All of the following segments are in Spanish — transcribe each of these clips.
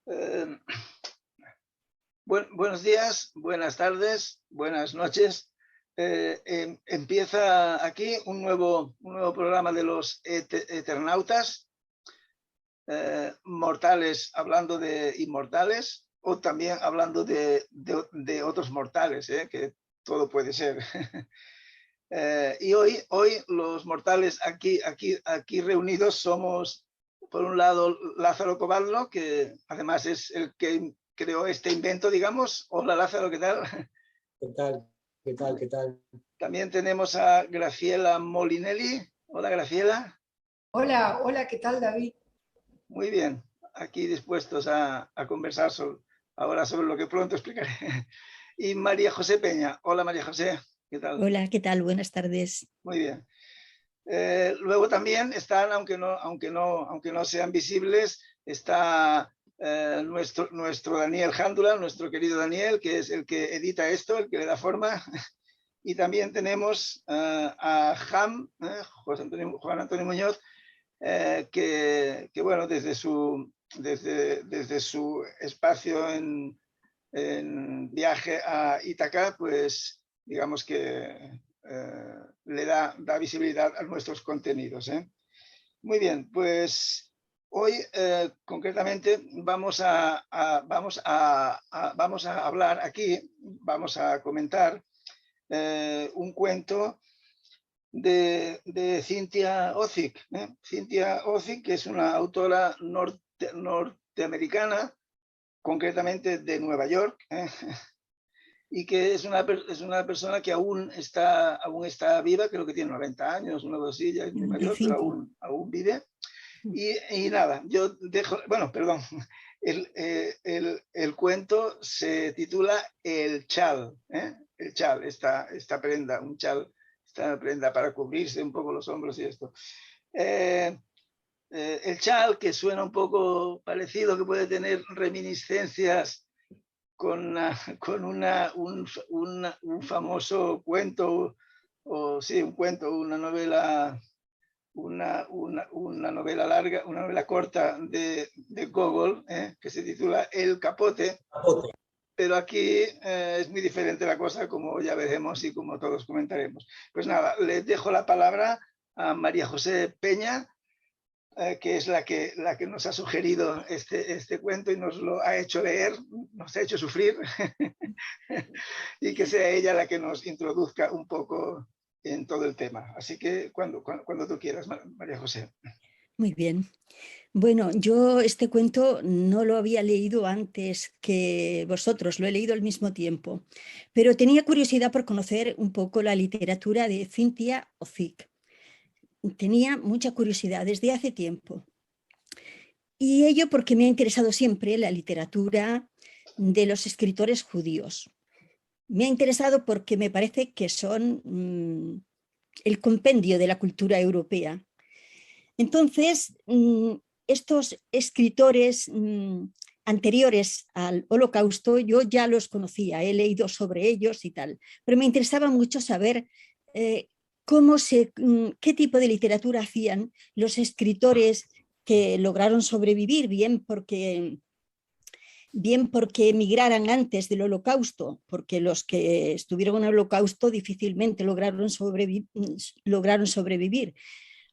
Eh, buenos días, buenas tardes, buenas noches. Empieza aquí un nuevo programa de los Eternautas, mortales hablando de inmortales o también hablando de otros mortales, que todo puede ser. Y hoy los mortales aquí reunidos somos, por un lado, Lázaro Coballo, que además es el que creó este invento, digamos. Hola, Lázaro, ¿qué tal? ¿Qué tal? ¿Qué tal? ¿Qué tal? También tenemos a Graciela Molinelli. Hola, Graciela. Hola, hola, ¿qué tal, David? Muy bien, aquí dispuestos a conversar ahora sobre lo que pronto explicaré. Y María José Peña. Hola, María José, ¿qué tal? Hola, ¿qué tal? Buenas tardes. Muy bien. Luego también están, aunque no sean visibles, está nuestro Daniel Jándula, nuestro querido Daniel, que es el que edita esto, el que le da forma. Y también tenemos a Juan Antonio Muñoz, que bueno, desde su espacio en viaje a Ítaca, pues digamos que le da visibilidad a nuestros contenidos. Muy bien, pues hoy concretamente vamos a hablar aquí, vamos a comentar un cuento de Cynthia Ozick. Cynthia Ozick, que es una autora norteamericana, concretamente de Nueva York, y que es una persona que aún está viva, creo que tiene 90 años, una cosilla, es muy mayor, pero aún vive. Y nada, yo dejo, bueno, perdón, el cuento se titula El chal, el chal, esta prenda, un chal, esta prenda para cubrirse un poco los hombros y esto. El chal, que suena un poco parecido, que puede tener reminiscencias con un famoso cuento, o sí, un cuento, una novela larga, una novela corta de Gogol, que se titula El Capote. Pero aquí es muy diferente la cosa, como ya veremos y como todos comentaremos. Pues nada, les dejo la palabra a María José Peña, que es la que nos ha sugerido este cuento y nos lo ha hecho leer, nos ha hecho sufrir, y que sea ella la que nos introduzca un poco en todo el tema. Así que cuando tú quieras, María José. Muy bien. Bueno, yo este cuento no lo había leído antes que vosotros, lo he leído al mismo tiempo, pero tenía curiosidad por conocer un poco la literatura de Cynthia Ozick. Tenía mucha curiosidad desde hace tiempo. Y ello porque me ha interesado siempre la literatura de los escritores judíos. Me ha interesado porque me parece que son el compendio de la cultura europea. Entonces, estos escritores anteriores al Holocausto, yo ya los conocía, he leído sobre ellos y tal, pero me interesaba mucho saber qué tipo de literatura hacían los escritores que lograron sobrevivir, bien porque emigraran antes del Holocausto, porque los que estuvieron en el Holocausto difícilmente lograron sobrevivir,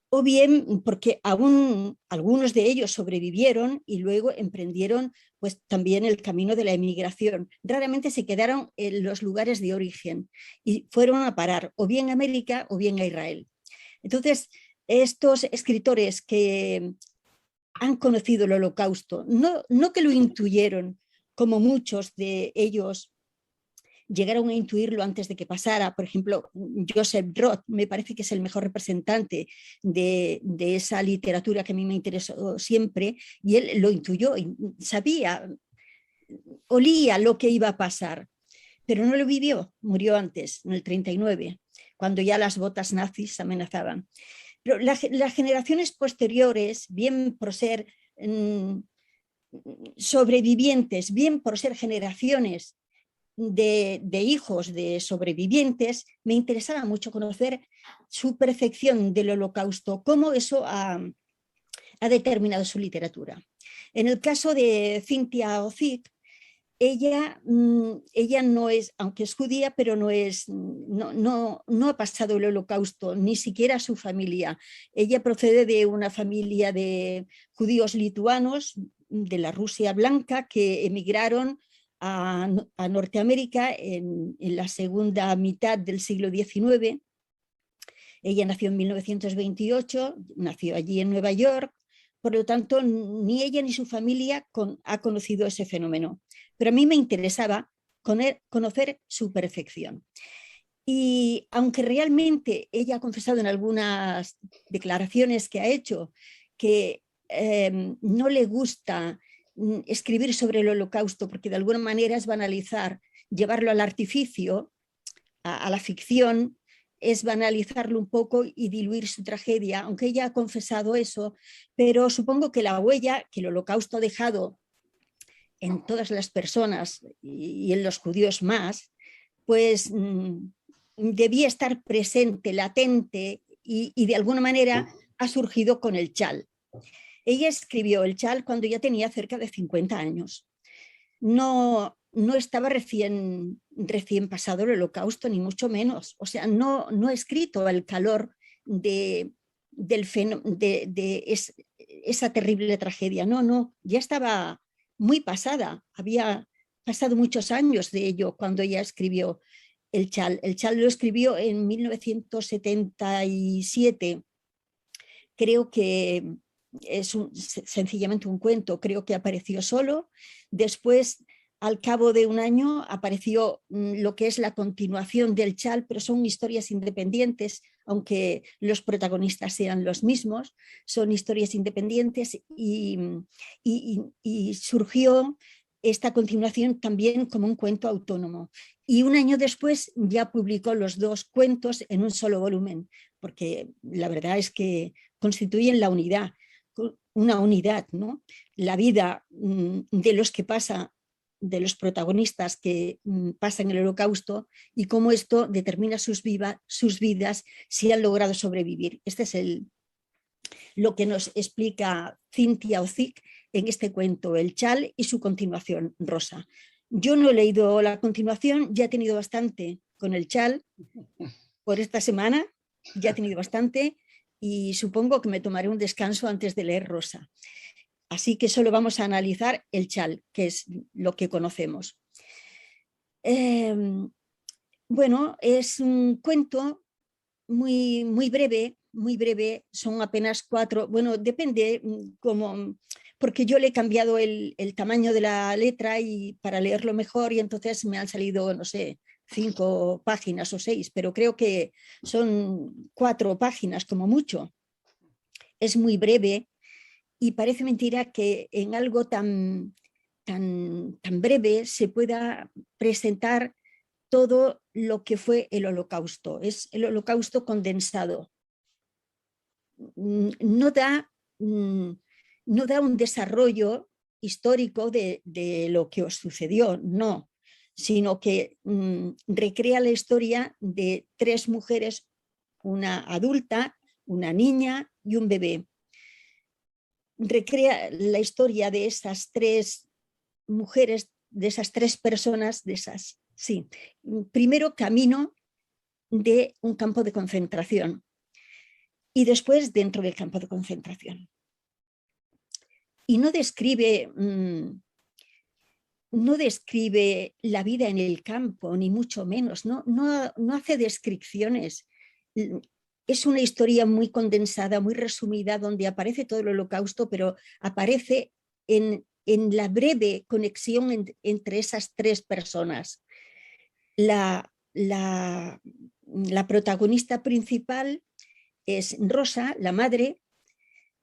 o bien porque aún algunos de ellos sobrevivieron y luego emprendieron pues también el camino de la emigración. Raramente se quedaron en los lugares de origen y fueron a parar o bien a América o bien a Israel. Entonces, estos escritores que han conocido el Holocausto, no que lo intuyeron, como muchos de ellos llegaron a intuirlo antes de que pasara. Por ejemplo, Joseph Roth me parece que es el mejor representante de esa literatura que a mí me interesó siempre, y él lo intuyó, sabía, olía lo que iba a pasar, pero no lo vivió, murió antes, en el 39, cuando ya las botas nazis amenazaban. Pero las generaciones posteriores, bien por ser sobrevivientes, bien por ser generaciones de hijos de sobrevivientes, me interesaba mucho conocer su percepción del Holocausto, cómo eso ha determinado su literatura. En el caso de Cynthia Ozick, ella no es, aunque es judía, pero no ha pasado el Holocausto, ni siquiera su familia. Ella procede de una familia de judíos lituanos de la Rusia blanca que emigraron a Norteamérica en la segunda mitad del siglo XIX. Ella nació en 1928, nació allí en Nueva York, por lo tanto, ni ella ni su familia ha conocido ese fenómeno. Pero a mí me interesaba conocer su perfección. Y aunque realmente ella ha confesado en algunas declaraciones que ha hecho que no le gusta escribir sobre el Holocausto porque de alguna manera es banalizar, llevarlo al artificio, a la ficción, es banalizarlo un poco y diluir su tragedia, aunque ella ha confesado eso, pero supongo que la huella que el Holocausto ha dejado en todas las personas y en los judíos más, pues debía estar presente, latente y de alguna manera ha surgido con el Chal. Ella escribió el Chal cuando ya tenía cerca de 50 años. No estaba recién pasado el Holocausto, ni mucho menos. O sea, no ha escrito al calor de esa terrible tragedia. No, ya estaba muy pasada. Había pasado muchos años de ello cuando ella escribió el Chal. El Chal lo escribió en 1977. Creo que es sencillamente un cuento, creo que apareció solo. Después, al cabo de un año, apareció lo que es la continuación del Chal, pero son historias independientes, aunque los protagonistas sean los mismos, son historias independientes y surgió esta continuación también como un cuento autónomo. Y un año después ya publicó los dos cuentos en un solo volumen, porque la verdad es que constituyen una unidad, ¿no? La vida de los que pasa, de los protagonistas que pasan el Holocausto y cómo esto determina sus vidas si han logrado sobrevivir. Este es lo que nos explica Cynthia Ozick en este cuento, el Chal y su continuación, Rosa. Yo no he leído la continuación, ya he tenido bastante con el Chal por esta semana, ya he tenido bastante y supongo que me tomaré un descanso antes de leer Rosa. Así que solo vamos a analizar el Chal, que es lo que conocemos. Bueno, es un cuento muy breve, son apenas 4, bueno, depende porque yo le he cambiado el tamaño de la letra y para leerlo mejor y entonces me han salido, no sé, 5 páginas o 6, pero creo que son 4 páginas como mucho. Es muy breve y parece mentira que en algo tan breve se pueda presentar todo lo que fue el Holocausto. Es el Holocausto condensado. No da un desarrollo histórico de lo que os sucedió, no, sino que recrea la historia de 3 mujeres, una adulta, una niña y un bebé. Recrea la historia de esas 3 mujeres, de esas 3 personas, sí. Primero camino de un campo de concentración y después dentro del campo de concentración. Y no describe la vida en el campo, ni mucho menos, no hace descripciones. Es una historia muy condensada, muy resumida, donde aparece todo el Holocausto, pero aparece en la breve conexión entre esas 3 personas. La protagonista principal es Rosa, la madre.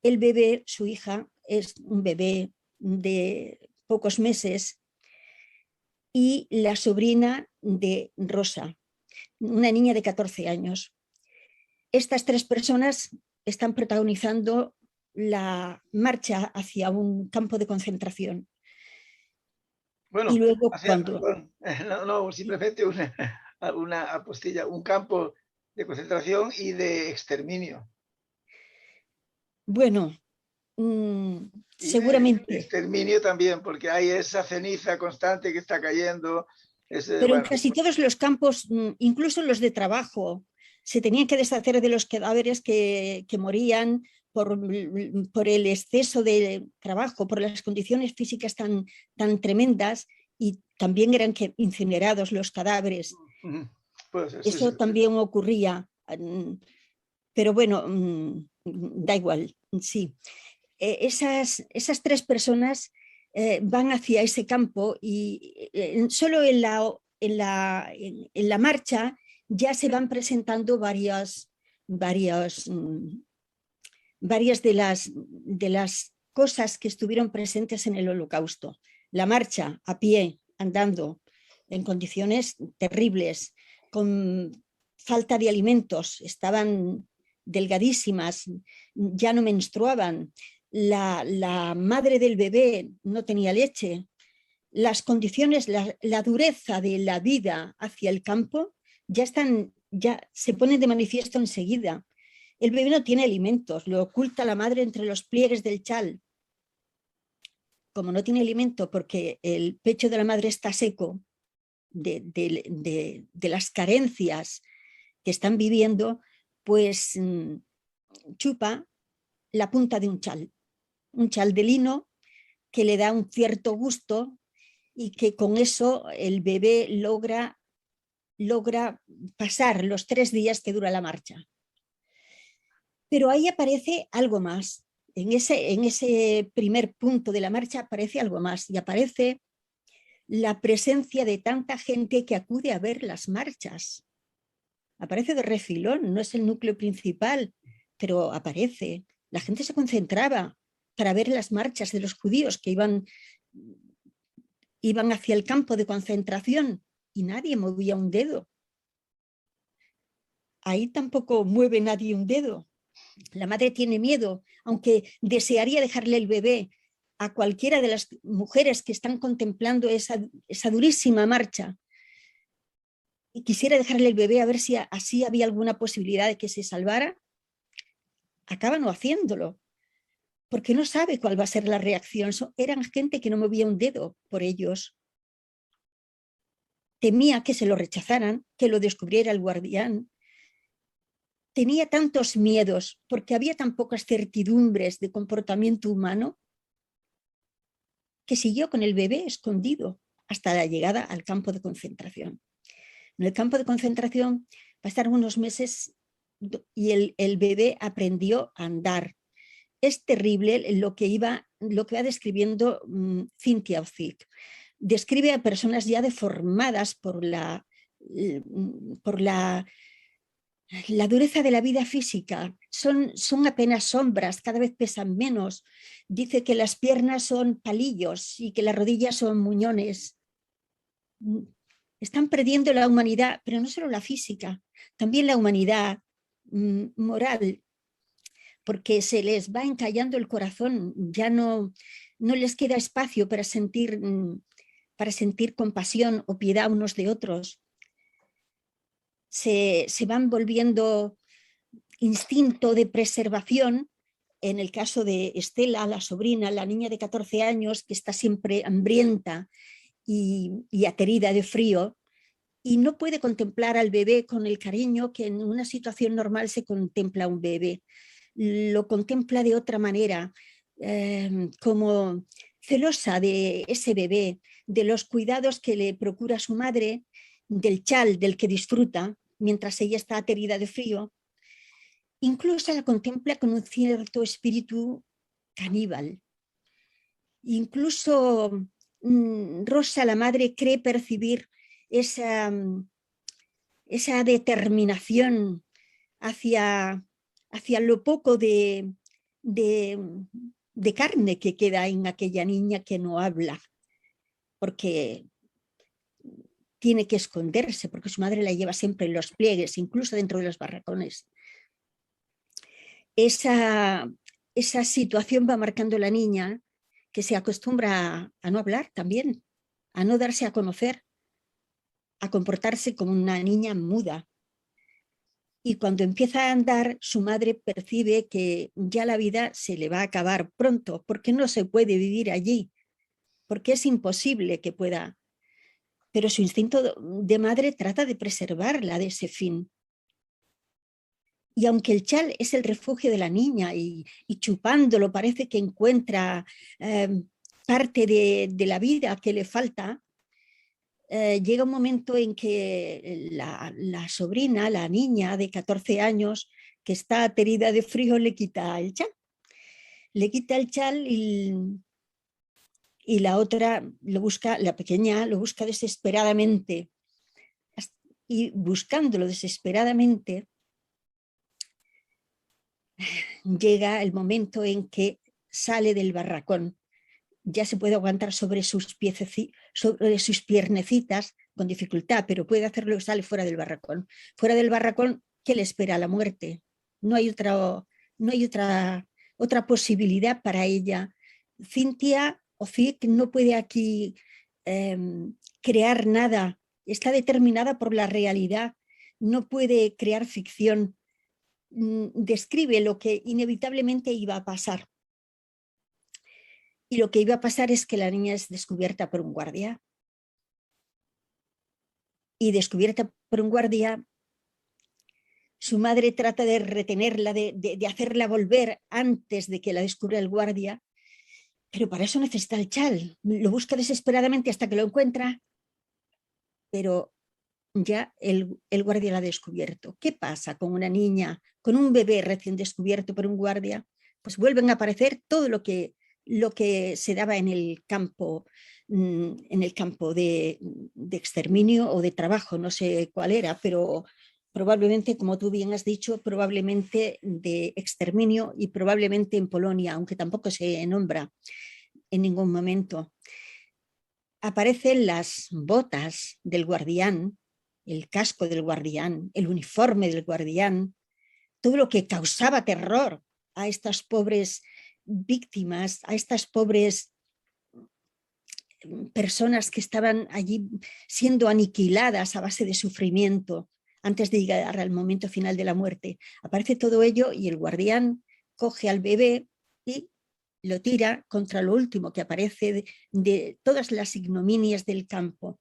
El bebé, su hija, es un bebé de pocos meses, y la sobrina de Rosa, una niña de 14 años. Estas 3 personas están protagonizando la marcha hacia un campo de concentración. Bueno, y luego simplemente una apostilla, un campo de concentración y de exterminio. Bueno, Seguramente. Exterminio también, porque hay esa ceniza constante que está cayendo. Pero en casi todos los campos, incluso los de trabajo, se tenían que deshacer de los cadáveres que morían por el exceso de trabajo, por las condiciones físicas tan tremendas, y también eran incinerados los cadáveres. Pues eso también ocurría, pero bueno, da igual, sí. Esas 3 personas van hacia ese campo y solo en la marcha ya se van presentando varias de las cosas que estuvieron presentes en el Holocausto. La marcha a pie, andando, en condiciones terribles, con falta de alimentos, estaban delgadísimas, ya no menstruaban, la madre del bebé no tenía leche. Las condiciones, la dureza de la vida hacia el campo ya se pone de manifiesto enseguida. El bebé no tiene alimentos, lo oculta la madre entre los pliegues del chal. Como no tiene alimento porque el pecho de la madre está seco de las carencias que están viviendo, pues chupa la punta de un chal de lino que le da un cierto gusto y que con eso el bebé logra pasar los 3 días que dura la marcha. Pero ahí aparece algo más. En ese primer punto de la marcha aparece algo más, y aparece la presencia de tanta gente que acude a ver las marchas. Aparece de refilón, no es el núcleo principal, pero aparece. La gente se concentraba para ver las marchas de los judíos que iban hacia el campo de concentración, y nadie movía un dedo. Ahí tampoco mueve nadie un dedo. La madre tiene miedo, aunque desearía dejarle el bebé a cualquiera de las mujeres que están contemplando esa durísima marcha, y quisiera dejarle el bebé a ver si así había alguna posibilidad de que se salvara. Acaba no haciéndolo, porque no sabe cuál va a ser la reacción. Eran gente que no movía un dedo por ellos. Temía que se lo rechazaran, que lo descubriera el guardián. Tenía tantos miedos porque había tan pocas certidumbres de comportamiento humano, que siguió con el bebé escondido hasta la llegada al campo de concentración. En el campo de concentración pasaron unos meses y el bebé aprendió a andar. Es terrible lo que va describiendo Cynthia Ozick. Describe a personas ya deformadas por la dureza de la vida física. Son apenas sombras, cada vez pesan menos. Dice que las piernas son palillos y que las rodillas son muñones. Están perdiendo la humanidad, pero no solo la física, también la humanidad moral, porque se les va encallando el corazón, ya no les queda espacio para sentir compasión o piedad unos de otros. Se van volviendo instinto de preservación. En el caso de Estela, la sobrina, la niña de 14 años, que está siempre hambrienta y aterida de frío, y no puede contemplar al bebé con el cariño que en una situación normal se contempla a un bebé. Lo contempla de otra manera, como celosa de ese bebé, de los cuidados que le procura su madre, del chal del que disfruta mientras ella está aterida de frío. Incluso la contempla con un cierto espíritu caníbal. Incluso Rosa, la madre, cree percibir esa determinación hacia lo poco de carne que queda en aquella niña que no habla, porque tiene que esconderse, porque su madre la lleva siempre en los pliegues, incluso dentro de los barracones. Esa situación va marcando a la niña, que se acostumbra a no hablar también, a no darse a conocer, a comportarse como una niña muda. y cuando empieza a andar, su madre percibe que ya la vida se le va a acabar pronto, porque no se puede vivir allí, porque es imposible que pueda. Pero su instinto de madre trata de preservarla de ese fin. Y aunque el chal es el refugio de la niña y chupándolo parece que encuentra parte de la vida que le falta, llega un momento en que la sobrina, la niña de 14 años, que está aterida de frío, le quita el chal. Le quita el chal y la otra lo busca, la pequeña lo busca desesperadamente. Y buscándolo desesperadamente, llega el momento en que sale del barracón. Ya se puede aguantar sobre sus piernecitas con dificultad, pero puede hacerlo y sale fuera del barracón. Fuera del barracón, ¿qué le espera? La muerte. No hay otra posibilidad para ella. Cynthia Ozick no puede aquí crear nada. Está determinada por la realidad. No puede crear ficción. Describe lo que inevitablemente iba a pasar. Y lo que iba a pasar es que la niña es descubierta por un guardia. Y descubierta por un guardia, su madre trata de retenerla, de hacerla volver antes de que la descubra el guardia, pero para eso necesita el chal. Lo busca desesperadamente hasta que lo encuentra, pero ya el guardia la ha descubierto. ¿Qué pasa con una niña, con un bebé recién descubierto por un guardia? Pues vuelven a aparecer todo lo que se daba en el campo de exterminio o de trabajo, no sé cuál era, pero probablemente, como tú bien has dicho, probablemente de exterminio y probablemente en Polonia, aunque tampoco se nombra en ningún momento. Aparecen las botas del guardián, el casco del guardián, el uniforme del guardián, todo lo que causaba terror a estas pobres víctimas, a estas pobres personas que estaban allí siendo aniquiladas a base de sufrimiento antes de llegar al momento final de la muerte. Aparece todo ello y el guardián coge al bebé y lo tira contra lo último que aparece de todas las ignominias del campo,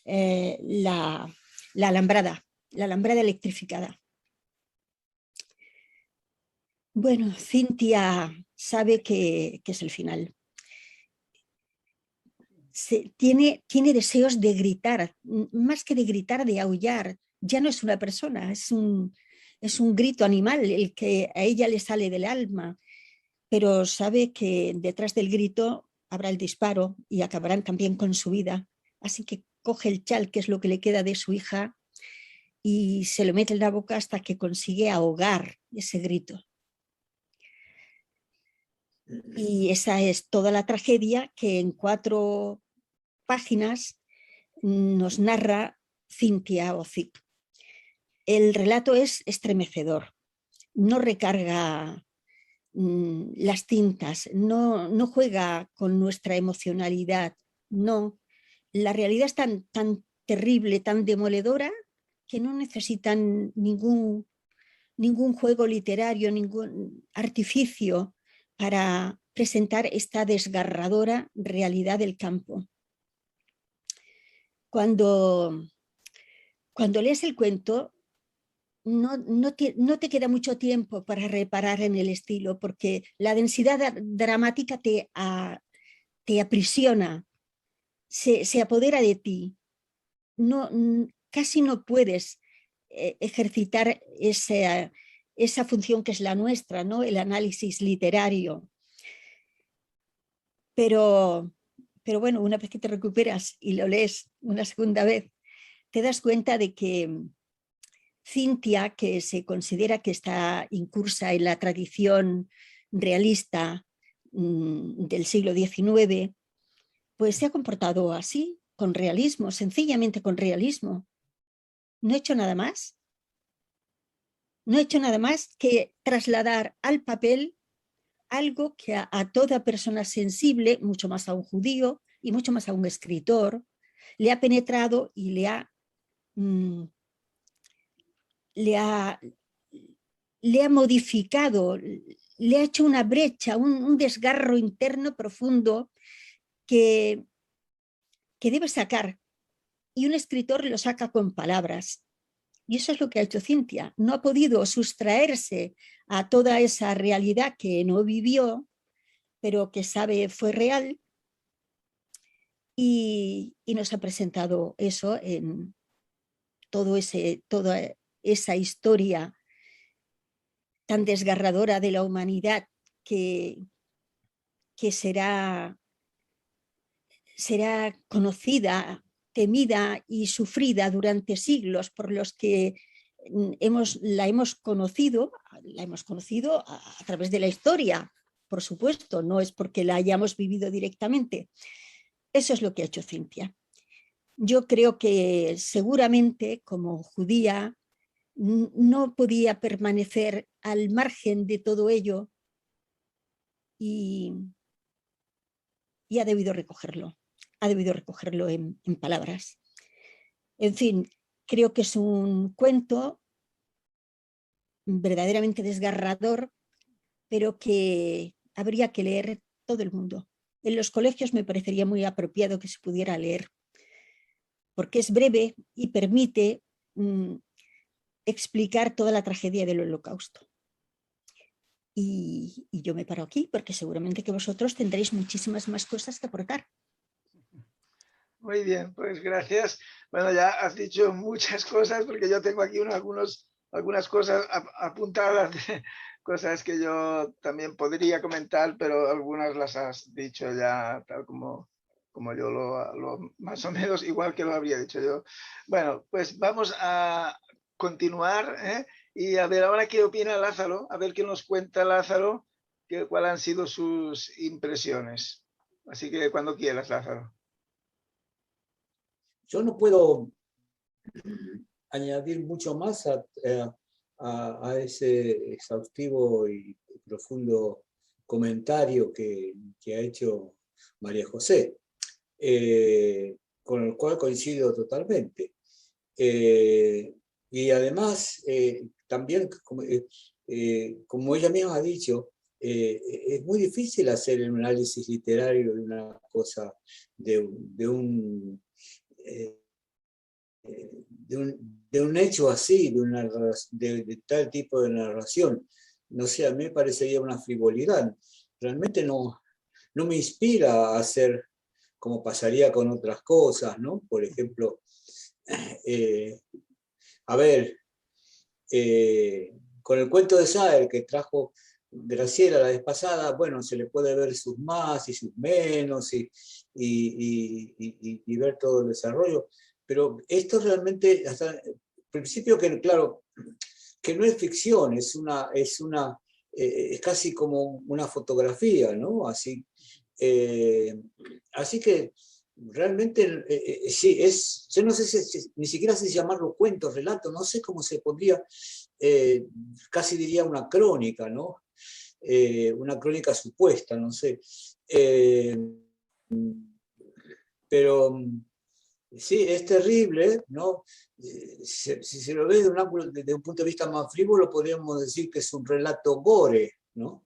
la alambrada electrificada. Bueno, Cynthia sabe que es el final. Tiene deseos de gritar, más que de gritar, de aullar. Ya no es una persona, es un grito animal el que a ella le sale del alma, pero sabe que detrás del grito habrá el disparo y acabarán también con su vida. Así que coge el chal, que es lo que le queda de su hija, y se lo mete en la boca hasta que consigue ahogar ese grito. Y esa es toda la tragedia que en 4 páginas nos narra Cynthia Ozick. El relato es estremecedor, no recarga las tintas, no juega con nuestra emocionalidad, no. La realidad es tan terrible, tan demoledora, que no necesitan ningún juego literario, ningún artificio para presentar esta desgarradora realidad del campo. Cuando lees el cuento, no te queda mucho tiempo para reparar en el estilo, porque la densidad dramática te aprisiona, se apodera de ti. Casi no puedes ejercitar esa función que es la nuestra, ¿no? El análisis literario. Pero bueno, una vez que te recuperas y lo lees una segunda vez, te das cuenta de que Cynthia, que se considera que está incursa en la tradición realista del siglo XIX, pues se ha comportado así, con realismo, sencillamente con realismo. No ha hecho nada más. No ha hecho nada más que trasladar al papel algo que a toda persona sensible, mucho más a un judío y mucho más a un escritor, le ha penetrado y le ha le ha modificado, le ha hecho una brecha, un desgarro interno profundo que debe sacar. Y un escritor lo saca con palabras. Y eso es lo que ha hecho Cintia. No ha podido sustraerse a toda esa realidad que no vivió, pero que sabe fue real. Y nos ha presentado eso en toda esa historia tan desgarradora de la humanidad que será conocida, temida y sufrida durante siglos por los que la hemos conocido a través de la historia, por supuesto, no es porque la hayamos vivido directamente. Eso es lo que ha hecho Cintia. Yo creo que seguramente como judía no podía permanecer al margen de todo ello y ha debido recogerlo. Ha debido recogerlo en palabras. En fin, creo que es un cuento verdaderamente desgarrador, pero que habría que leer todo el mundo. En los colegios me parecería muy apropiado que se pudiera leer, porque es breve y permite explicar toda la tragedia del Holocausto. Y yo me paro aquí, porque seguramente que vosotros tendréis muchísimas más cosas que aportar. Muy bien, pues gracias. Bueno, ya has dicho muchas cosas, porque yo tengo aquí algunas cosas apuntadas, de cosas que yo también podría comentar, pero algunas las has dicho ya tal como yo lo más o menos igual que lo habría dicho yo. Bueno, pues vamos a continuar, ¿eh? Y a ver ahora qué opina Lázaro, a ver qué nos cuenta Lázaro, cuáles han sido sus impresiones. Así que cuando quieras, Lázaro. Yo no puedo añadir mucho más a ese exhaustivo y profundo comentario que ha hecho María José, con el cual coincido totalmente. Y además, también, como ella misma ha dicho, es muy difícil hacer el análisis literario de una cosa, de un hecho así, de tal tipo de narración. No sé, a mí me parecería una frivolidad. Realmente no me inspira a hacer como pasaría con otras cosas, ¿no? Por ejemplo, a ver, con el cuento de Saer que trajo Graciela la vez pasada, bueno, se le puede ver sus más y sus menos y ver todo el desarrollo, pero esto realmente, hasta el principio que, claro, que no es ficción, es casi como una fotografía, ¿no? Así que realmente, sí, yo no sé ni siquiera sé si llamarlo cuento, relato, no sé cómo se podría, casi diría una crónica, ¿no? Una crónica supuesta, no sé. Pero sí, es terrible, ¿no? Si se lo ve desde un punto de vista más frívolo, podríamos decir que es un relato gore, ¿no?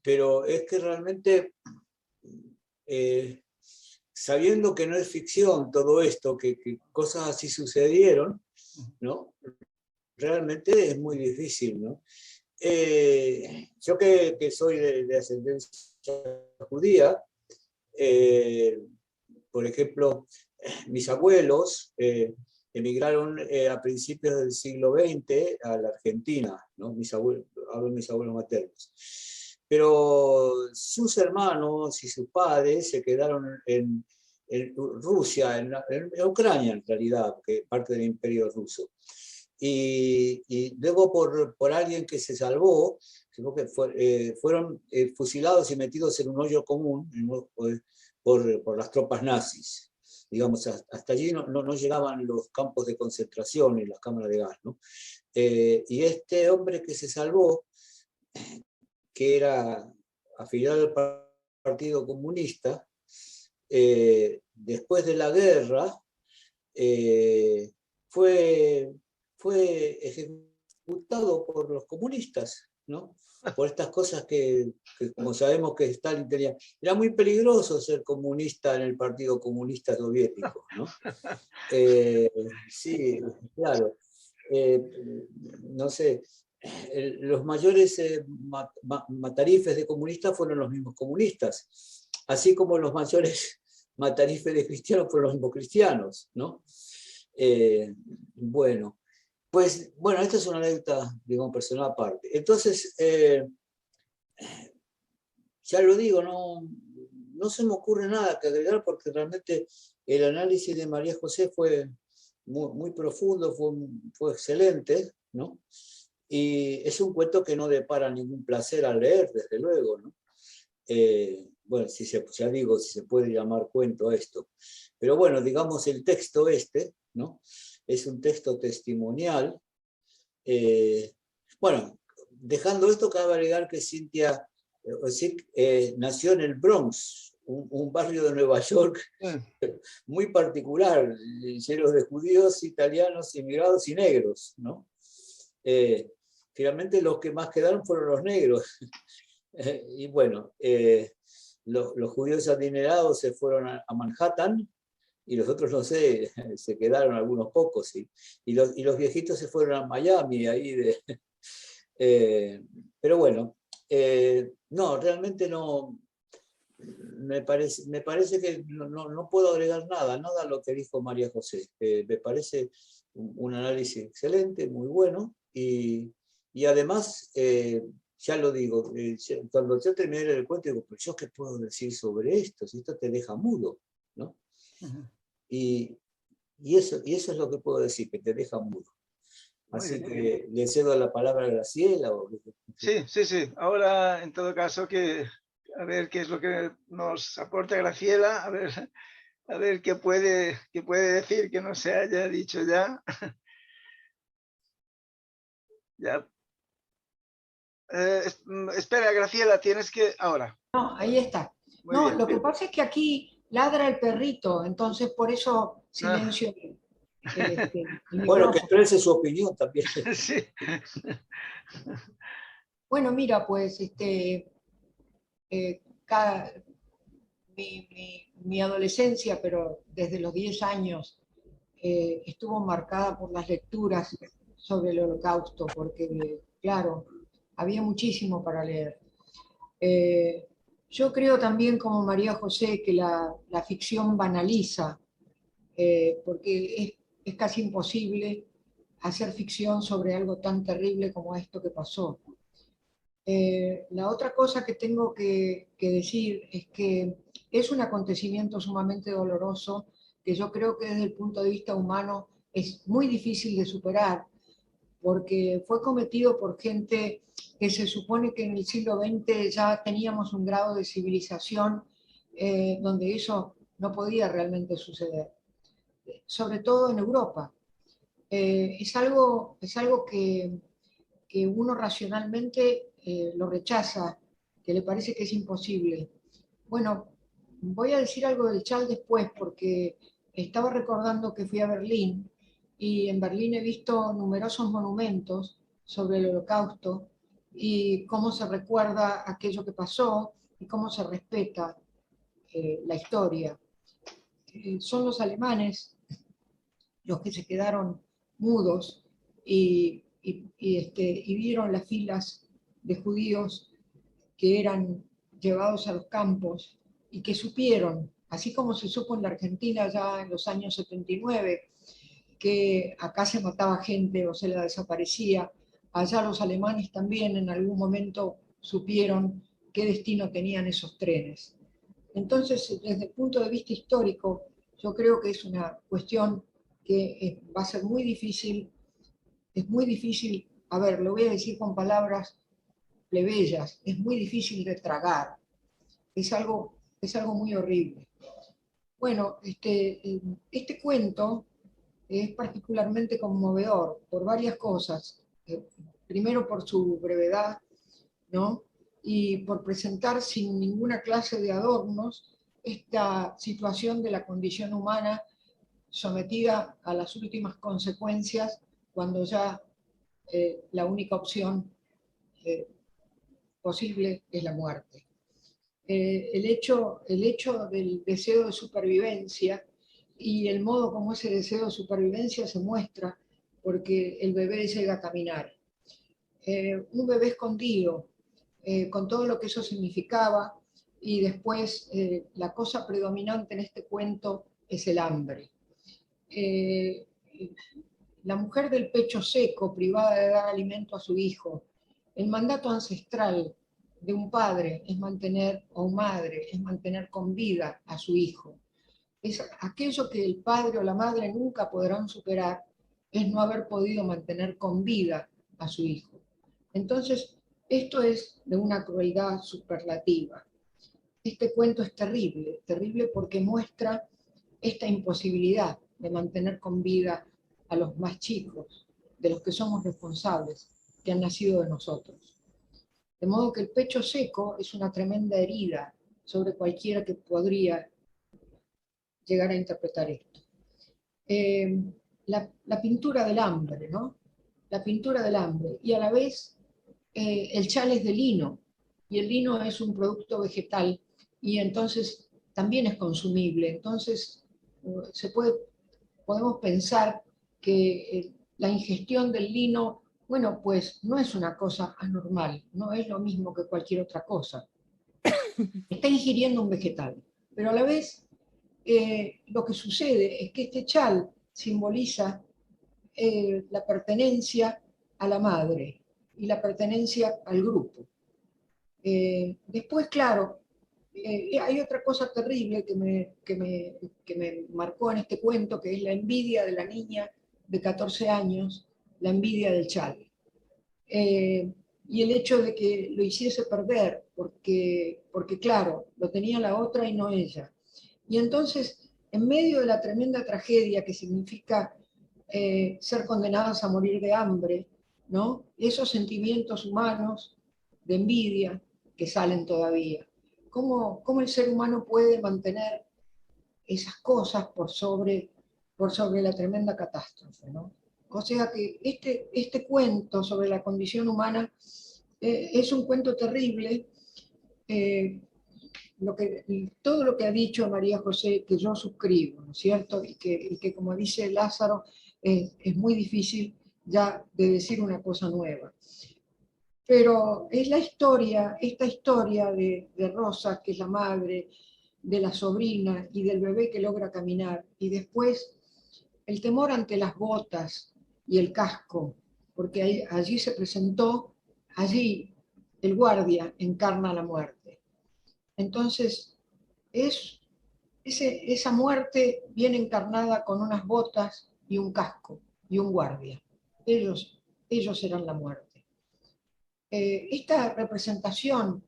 Pero es que realmente, sabiendo que no es ficción todo esto, que cosas así sucedieron, ¿no? Realmente es muy difícil, ¿no? Yo que soy de ascendencia judía, por ejemplo, mis abuelos emigraron a principios del siglo XX a la Argentina, ¿no? Mis abuelos maternos. Pero sus hermanos y sus padres se quedaron en Rusia, en Ucrania en realidad, que es parte del Imperio Ruso. Y luego por alguien que se salvó, fueron fusilados y metidos en un hoyo común por las tropas nazis. Digamos, hasta allí no llegaban los campos de concentración y las cámaras de gas, ¿no? Y este hombre que se salvó, que era afiliado al Partido Comunista, después de la guerra, fue ejecutado por los comunistas, ¿no? Por estas cosas que como sabemos que Stalin tenía. Era muy peligroso ser comunista en el Partido Comunista Soviético, ¿no? Sí, claro. No sé, los mayores matarifes de comunistas fueron los mismos comunistas, así como los mayores matarifes de cristianos fueron los mismos cristianos, ¿no? Bueno, pues, bueno, esta es una anécdota, digamos, personal aparte. Entonces, ya lo digo, no se me ocurre nada que agregar porque realmente el análisis de María José fue muy, muy profundo, fue excelente, ¿no? Y es un cuento que no depara ningún placer al leer, desde luego, ¿no? Bueno, ya digo, si se puede llamar cuento esto. Pero bueno, digamos, el texto ¿no? Es un texto testimonial. Bueno, dejando esto, cabe agregar que Cynthia nació en el Bronx, un barrio de Nueva York muy particular, lleno de judíos, italianos, inmigrados y negros, ¿no? Finalmente los que más quedaron fueron los negros. Y bueno, los judíos adinerados se fueron a Manhattan y los otros, no sé, se quedaron algunos pocos. Y los viejitos se fueron a Miami, ahí pero bueno, no, realmente no. Me parece que no puedo agregar nada a lo que dijo María José. Me parece un análisis excelente, muy bueno, y además, ya lo digo, cuando yo terminé el cuento, digo, pero ¿yo qué puedo decir sobre esto? Si esto te deja mudo, ¿no? Y eso es lo que puedo decir, que te deja mudo. Así que le cedo la palabra a Graciela. Sí. Ahora, en todo caso, a ver qué es lo que nos aporta Graciela, a ver qué puede decir que no se haya dicho ya. Ya. Espera, Graciela, tienes que... Ahora. No, ahí está. Muy No, bien. lo que pasa es que aquí ladra el perrito, entonces por eso silencio el Bueno, que micrófono. exprese su opinión también. Sí. Bueno, mira, pues mi adolescencia, pero desde los 10 años, estuvo marcada por las lecturas sobre el Holocausto, porque, claro, había muchísimo para leer. Yo creo también, como María José, que la ficción banaliza, porque es casi imposible hacer ficción sobre algo tan terrible como esto que pasó. La otra cosa que tengo que decir es que es un acontecimiento sumamente doloroso que yo creo que desde el punto de vista humano es muy difícil de superar, porque fue cometido por gente que se supone que en el siglo XX ya teníamos un grado de civilización donde eso no podía realmente suceder, sobre todo en Europa. Es algo que uno racionalmente lo rechaza, que le parece que es imposible. Bueno, voy a decir algo del Chal después, porque estaba recordando que fui a Berlín y en Berlín he visto numerosos monumentos sobre el Holocausto y cómo se recuerda aquello que pasó y cómo se respeta la historia. Son los alemanes los que se quedaron mudos y vieron las filas de judíos que eran llevados a los campos y que supieron, así como se supo en la Argentina ya en los años 79, que acá se mataba gente o se la desaparecía, allá los alemanes también en algún momento supieron qué destino tenían esos trenes. Entonces, desde el punto de vista histórico, yo creo que es una cuestión que va a ser muy difícil, es muy difícil, a ver, lo voy a decir con palabras plebeyas, es muy difícil de tragar, es algo muy horrible. Bueno, este cuento es particularmente conmovedor por varias cosas. Primero por su brevedad, ¿no? Y por presentar sin ninguna clase de adornos esta situación de la condición humana sometida a las últimas consecuencias cuando ya la única opción posible es la muerte. El hecho del deseo de supervivencia y el modo como ese deseo de supervivencia se muestra porque el bebé llega a caminar. Un bebé escondido, con todo lo que eso significaba, y después la cosa predominante en este cuento es el hambre. La mujer del pecho seco, privada de dar alimento a su hijo, el mandato ancestral de un padre es mantener, o madre, es mantener con vida a su hijo. Es aquello que el padre o la madre nunca podrán superar, es no haber podido mantener con vida a su hijo. Entonces, esto es de una crueldad superlativa. Este cuento es terrible, terrible porque muestra esta imposibilidad de mantener con vida a los más chicos, de los que somos responsables, que han nacido de nosotros. De modo que el pecho seco es una tremenda herida sobre cualquiera que podría llegar a interpretar esto. La pintura del hambre, ¿no? La pintura del hambre, y a la vez el chal es de lino, y el lino es un producto vegetal, y entonces también es consumible. Entonces podemos pensar que la ingestión del lino, bueno, pues no es una cosa anormal, no es lo mismo que cualquier otra cosa. Está ingiriendo un vegetal, pero a la vez lo que sucede es que este chal simboliza la pertenencia a la madre y la pertenencia al grupo. Después, claro, hay otra cosa terrible que me marcó en este cuento, que es la envidia de la niña de 14 años, la envidia del chal. Y el hecho de que lo hiciese perder, porque claro, lo tenía la otra y no ella. Y entonces, en medio de la tremenda tragedia que significa ser condenadas a morir de hambre, ¿no? Esos sentimientos humanos de envidia que salen todavía. ¿Cómo el ser humano puede mantener esas cosas por sobre la tremenda catástrofe, ¿no? O sea que este cuento sobre la condición humana es un cuento terrible. Todo lo que ha dicho María José, que yo suscribo, ¿no es cierto? Y que como dice Lázaro, es muy difícil ya de decir una cosa nueva. Pero es esta historia de Rosa, que es la madre, de la sobrina y del bebé que logra caminar, y después el temor ante las botas y el casco, porque allí se presentó, allí el guardia encarna la muerte. Entonces, esa muerte viene encarnada con unas botas y un casco y un guardia. Ellos eran la muerte. Esta representación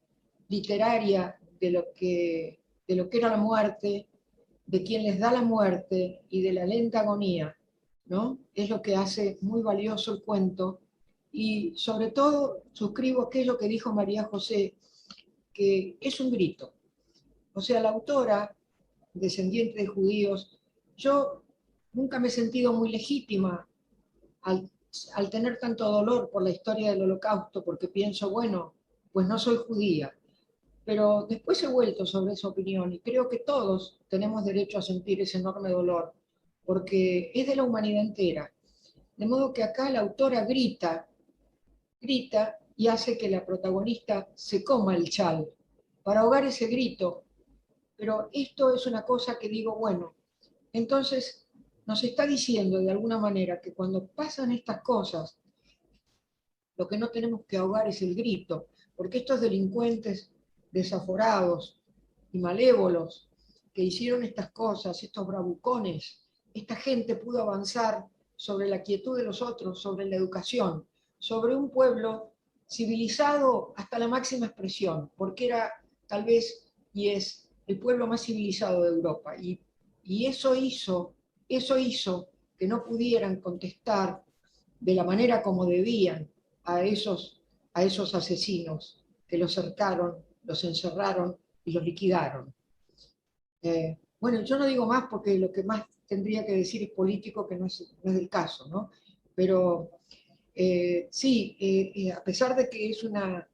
literaria de lo que era la muerte, de quien les da la muerte y de la lenta agonía, ¿no? Es lo que hace muy valioso el cuento. Y sobre todo suscribo aquello que dijo María José, que es un grito. O sea, la autora, descendiente de judíos, yo nunca me he sentido muy legítima al tener tanto dolor por la historia del Holocausto, porque pienso, bueno, pues no soy judía. Pero después he vuelto sobre esa opinión y creo que todos tenemos derecho a sentir ese enorme dolor, porque es de la humanidad entera. De modo que acá la autora grita y hace que la protagonista se coma el chal para ahogar ese grito. Pero esto es una cosa que digo, bueno, entonces nos está diciendo de alguna manera que cuando pasan estas cosas, lo que no tenemos que ahogar es el grito, porque estos delincuentes desaforados y malévolos que hicieron estas cosas, estos bravucones, esta gente pudo avanzar sobre la quietud de los otros, sobre la educación, sobre un pueblo civilizado hasta la máxima expresión, porque era tal vez y es el pueblo más civilizado de Europa. Y eso hizo que no pudieran contestar de la manera como debían a esos asesinos que los cercaron, los encerraron y los liquidaron. Bueno, yo no digo más porque lo que más tendría que decir es político, que no es del caso, ¿no? Pero Sí, a pesar de que es una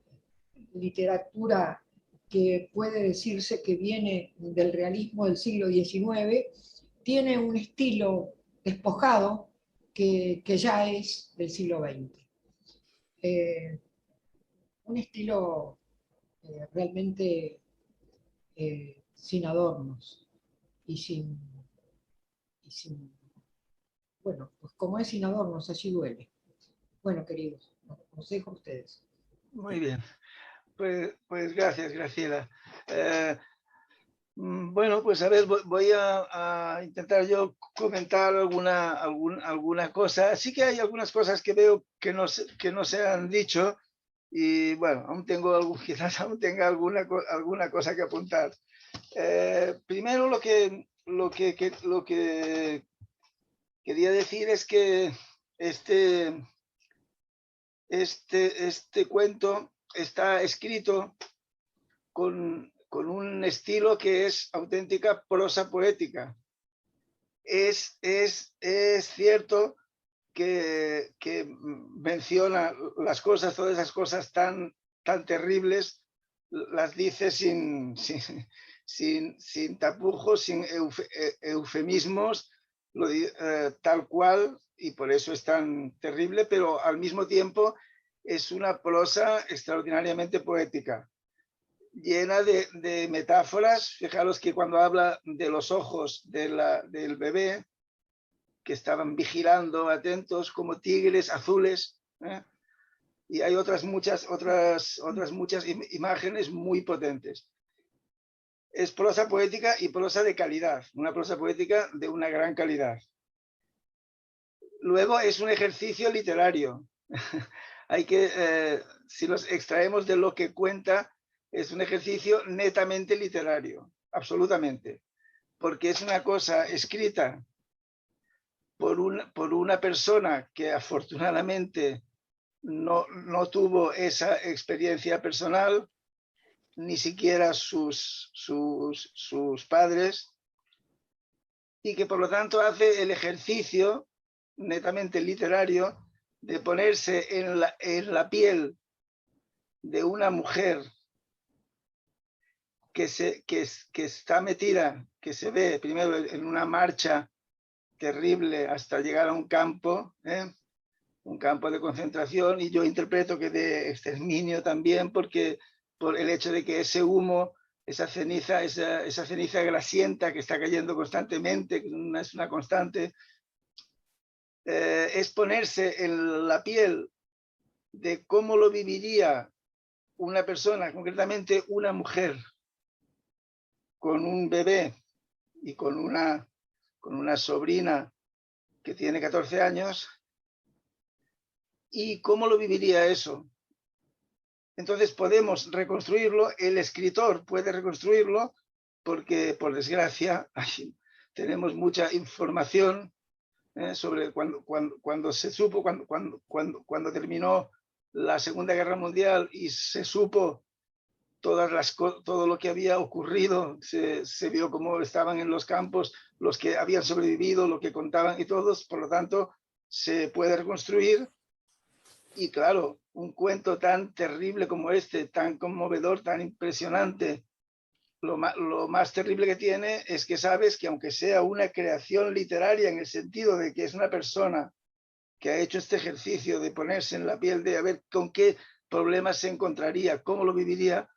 literatura que puede decirse que viene del realismo del siglo XIX, tiene un estilo despojado que ya es del siglo XX. Un estilo realmente sin adornos y sin, bueno, pues como es sin adornos, así duele. Bueno, queridos, os dejo a ustedes. Muy bien. Pues gracias, Graciela. Bueno, pues a ver, voy a intentar yo comentar alguna cosa. Sí que hay algunas cosas que veo que no se han dicho y bueno, quizás aún tenga alguna cosa que apuntar. Primero lo que quería decir es que este cuento está escrito con un estilo que es auténtica prosa poética. Es cierto que menciona las cosas, todas esas cosas tan terribles, las dice sin tapujos, sin eufemismos, tal cual, y por eso es tan terrible, pero al mismo tiempo es una prosa extraordinariamente poética, llena de metáforas. Fijaros que cuando habla de los ojos del bebé, que estaban vigilando, atentos, como tigres azules, y hay otras muchas imágenes muy potentes. Es prosa poética y prosa de calidad, una prosa poética de una gran calidad. Luego es un ejercicio literario. Hay que, si los extraemos de lo que cuenta, es un ejercicio netamente literario, absolutamente, porque es una cosa escrita por una persona que afortunadamente no tuvo esa experiencia personal, ni siquiera sus padres, y que por lo tanto hace el ejercicio netamente literario de ponerse en la piel de una mujer que está metida, que se ve primero en una marcha terrible hasta llegar a un campo de concentración, y yo interpreto que de exterminio también, porque por el hecho de que ese humo, esa ceniza grasienta que está cayendo constantemente, que es una constante, es ponerse en la piel de cómo lo viviría una persona, concretamente una mujer, con un bebé y con una sobrina que tiene 14 años, y cómo lo viviría eso. Entonces podemos reconstruirlo, el escritor puede reconstruirlo, porque por desgracia tenemos mucha información sobre cuando se supo, cuando terminó la Segunda Guerra Mundial y se supo todo lo que había ocurrido, se vio cómo estaban en los campos los que habían sobrevivido, lo que contaban y todos, por lo tanto se puede reconstruir. Y claro, un cuento tan terrible como este, tan conmovedor, tan impresionante, lo más terrible que tiene es que sabes que aunque sea una creación literaria en el sentido de que es una persona que ha hecho este ejercicio de ponerse en la piel de a ver con qué problemas se encontraría, cómo lo viviría,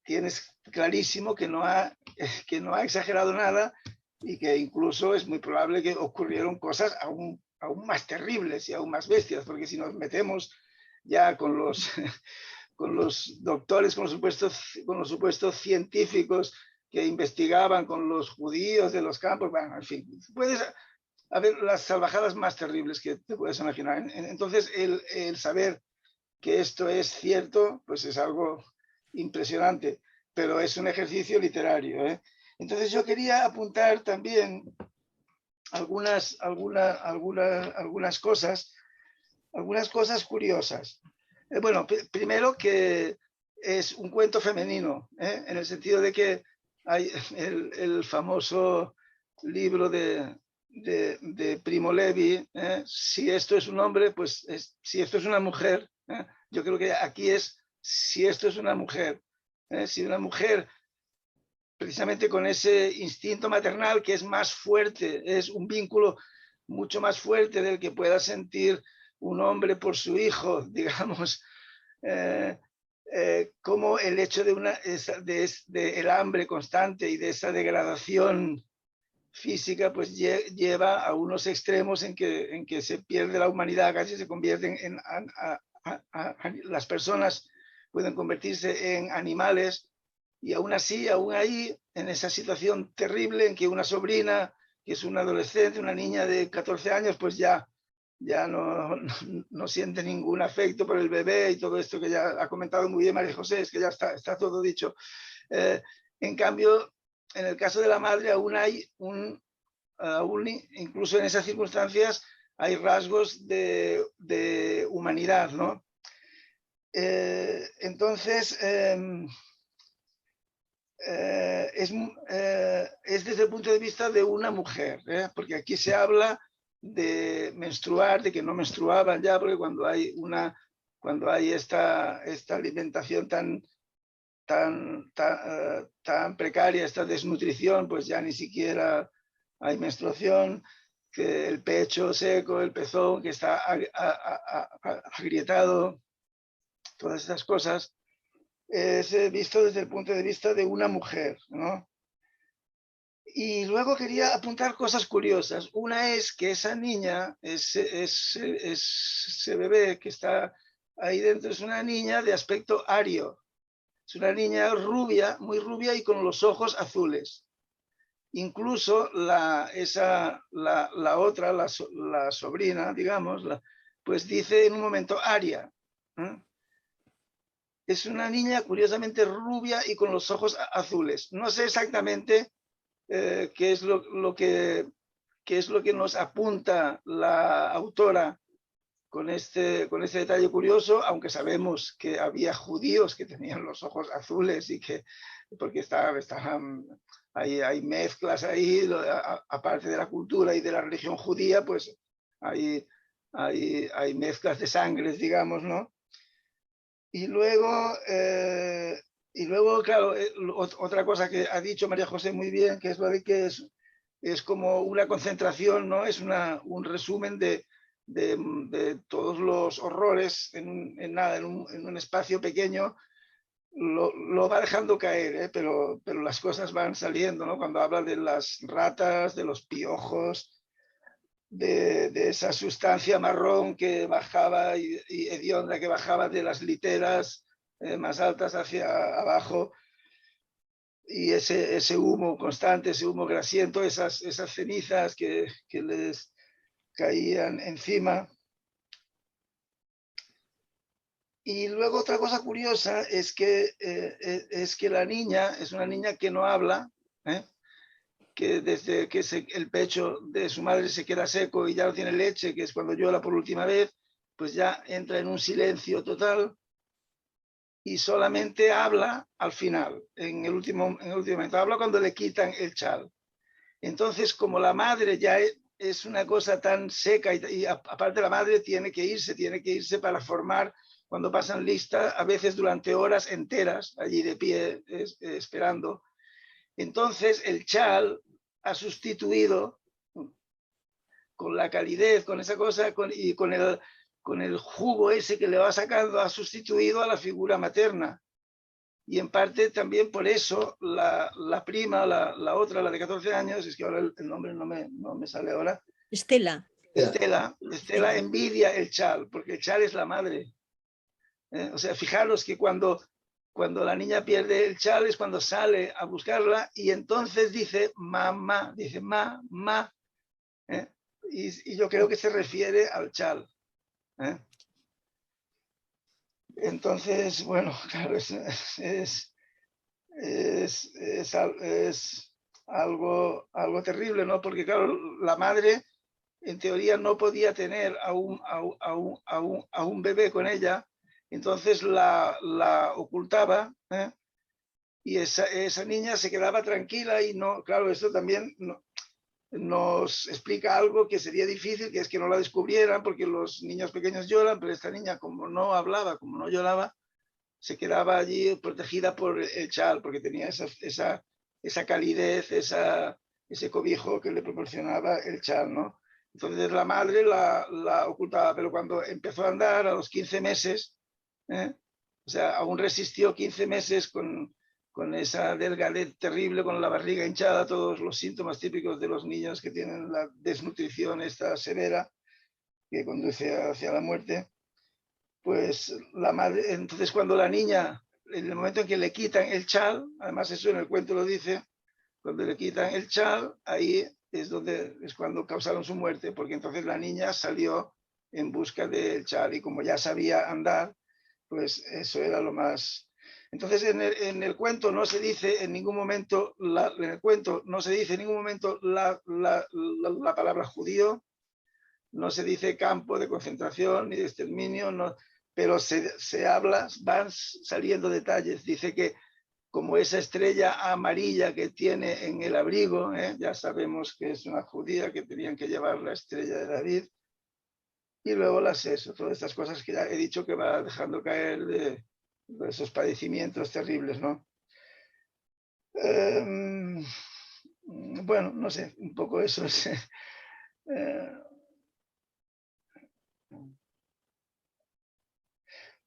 tienes clarísimo que no ha exagerado nada, y que incluso es muy probable que ocurrieron cosas aún más terribles y aún más bestias, porque si nos metemos ya con los doctores, con los supuestos científicos que investigaban con los judíos de los campos, bueno, en fin, puedes haber las salvajadas más terribles que te puedes imaginar. Entonces, el saber que esto es cierto, pues es algo impresionante, pero es un ejercicio literario. Entonces yo quería apuntar también algunas cosas curiosas. Bueno, primero que es un cuento femenino, en el sentido de que hay el famoso libro de de Primo Levi, si esto es un hombre, pues si esto es una mujer, yo creo que aquí es si esto es una mujer, si una mujer precisamente con ese instinto maternal que es más fuerte, es un vínculo mucho más fuerte del que pueda sentir un hombre por su hijo, digamos, como el hecho de el hambre constante y de esa degradación física, pues lleva a unos extremos en que se pierde la humanidad, casi se convierten en las personas pueden convertirse en animales, y aún así, aún ahí, en esa situación terrible en que una sobrina, que es una adolescente, una niña de 14 años, pues ya no siente ningún afecto por el bebé y todo esto que ya ha comentado muy bien María José, es que ya está todo dicho. En cambio, en el caso de la madre aún hay incluso en esas circunstancias hay rasgos de humanidad, ¿no? Entonces, es desde el punto de vista de una mujer, porque aquí se habla de menstruar, de que no menstruaban ya, porque cuando hay esta alimentación tan precaria, esta desnutrición, pues ya ni siquiera hay menstruación, que el pecho seco, el pezón que está agrietado, todas estas cosas, es visto desde el punto de vista de una mujer, ¿no? Y luego quería apuntar cosas curiosas. Una es que esa niña, ese bebé que está ahí dentro, es una niña de aspecto ario. Es una niña rubia, muy rubia y con los ojos azules. Incluso la otra, la sobrina, digamos, pues dice en un momento aria. Es una niña curiosamente rubia y con los ojos azules. No sé exactamente qué es lo que nos apunta la autora con este detalle curioso, aunque sabemos que había judíos que tenían los ojos azules y que, porque hay mezclas ahí, aparte de la cultura y de la religión judía, pues hay mezclas de sangres, digamos, ¿no? Y luego, claro, otra cosa que ha dicho María José muy bien, que es lo de que es como una concentración, ¿no? Es un resumen de todos los horrores en un espacio pequeño. Lo va dejando caer, pero las cosas van saliendo, ¿no? Cuando habla de las ratas, de los piojos, de esa sustancia marrón que bajaba y hedionda que bajaba de las literas más altas hacia abajo, y ese humo constante, ese humo grasiento, esas cenizas que les caían encima. Y luego otra cosa curiosa es que la niña es una niña que no habla, que desde que el pecho de su madre se queda seco y ya no tiene leche, que es cuando llora por última vez, pues ya entra en un silencio total y solamente habla al final, en el último momento. Habla cuando le quitan el chal. Entonces, como la madre ya es una cosa tan seca y aparte la madre tiene que irse para formar, cuando pasan lista, a veces durante horas enteras, allí de pie, esperando. Entonces el chal ha sustituido con la calidez, con esa cosa, y con el jugo ese que le va sacando, ha sustituido a la figura materna. Y en parte también por eso la prima, la otra, la de 14 años, es que ahora el nombre no me sale ahora. Estela envidia el chal, porque el chal es la madre. O sea, fijaros que cuando la niña pierde el chal es cuando sale a buscarla y entonces dice mamá, dice ma, y yo creo que se refiere al chal. Entonces, bueno, claro, es algo terrible, ¿no? Porque claro, la madre en teoría no podía tener a un bebé con ella, entonces la ocultaba, y esa niña se quedaba tranquila y no, claro, esto también nos explica algo que sería difícil, que es que no la descubrieran, porque los niños pequeños lloran, pero esta niña, como no hablaba, como no lloraba, se quedaba allí protegida por el chal, porque tenía esa calidez, ese cobijo que le proporcionaba el chal, ¿no? Entonces la madre la ocultaba, pero cuando empezó a andar a los 15 meses, o sea, aún resistió 15 meses con esa delgadez terrible, con la barriga hinchada, todos los síntomas típicos de los niños que tienen la desnutrición esta severa que conduce hacia la muerte. Pues la madre, entonces cuando la niña, en el momento en que le quitan el chal, además eso en el cuento lo dice, cuando le quitan el chal, ahí es cuando causaron su muerte, porque entonces la niña salió en busca del chal y como ya sabía andar, pues eso era lo más. Entonces en el cuento no se dice en ningún momento, la palabra judío, no se dice campo de concentración ni de exterminio, no, pero se habla, van saliendo detalles. Dice que como esa estrella amarilla que tiene en el abrigo, ya sabemos que es una judía, que tenían que llevar la estrella de David, y luego todas estas cosas que ya he dicho que va dejando caer de esos padecimientos terribles, ¿no? Bueno, no sé, un poco eso es.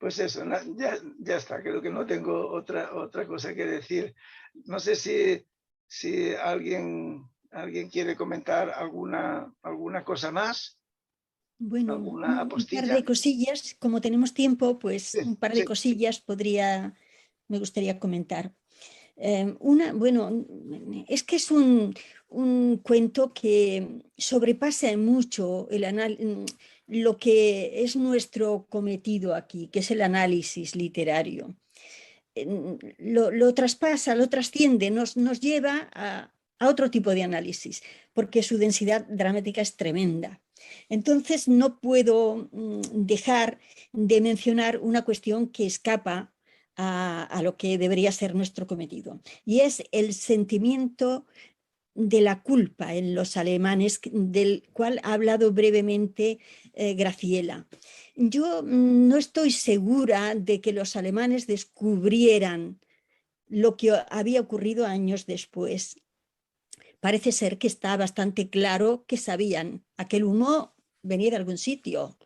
Pues eso, ya está, creo que no tengo otra cosa que decir. No sé si alguien quiere comentar alguna cosa más. Bueno, ¿Alguna un apostilla? par de cosillas, como tenemos tiempo, pues Sí, un par de cosillas me gustaría comentar. Bueno, es que es un cuento que sobrepasa mucho lo que es nuestro cometido aquí, que es el análisis literario. Lo traspasa, lo trasciende, nos lleva a otro tipo de análisis, porque su densidad dramática es tremenda. Entonces no puedo dejar de mencionar una cuestión que escapa a lo que debería ser nuestro cometido, y es el sentimiento de la culpa en los alemanes, del cual ha hablado brevemente Graciela. Yo no estoy segura de que los alemanes descubrieran lo que había ocurrido años después. Parece ser que está bastante claro que sabían. Aquel humo venía de algún sitio.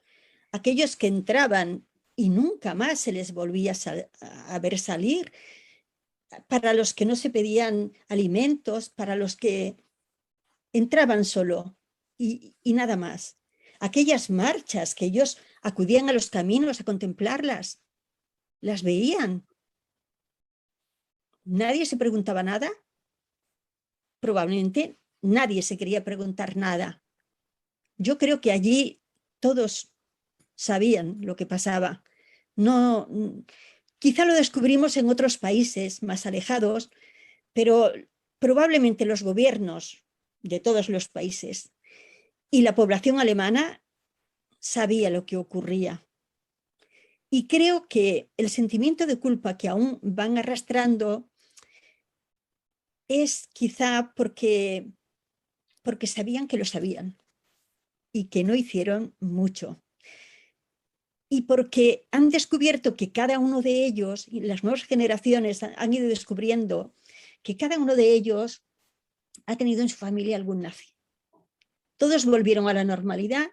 Aquellos que entraban y nunca más se les volvía a ver salir, para los que no se pedían alimentos, para los que entraban solo y nada más. Aquellas marchas que ellos acudían a los caminos a contemplarlas, las veían. ¿Nadie se preguntaba nada? Probablemente nadie se quería preguntar nada. Yo creo que allí todos sabían lo que pasaba. No, quizá lo descubrimos en otros países más alejados, pero probablemente los gobiernos de todos los países y la población alemana sabía lo que ocurría. Y creo que el sentimiento de culpa que aún van arrastrando es quizá porque sabían que lo sabían y que no hicieron mucho. Y porque han descubierto que cada uno de ellos, y las nuevas generaciones han ido descubriendo que cada uno de ellos ha tenido en su familia algún nazi. Todos volvieron a la normalidad,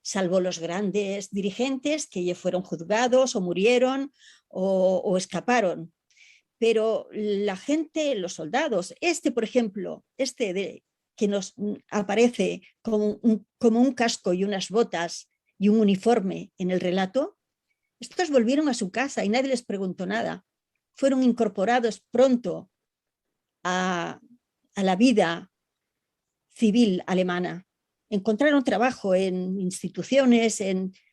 salvo los grandes dirigentes que ya fueron juzgados o murieron o escaparon. Pero la gente, los soldados, por ejemplo, que nos aparece como un casco y unas botas y un uniforme en el relato, estos volvieron a su casa y nadie les preguntó nada. Fueron incorporados pronto a la vida civil alemana. Encontraron trabajo en instituciones,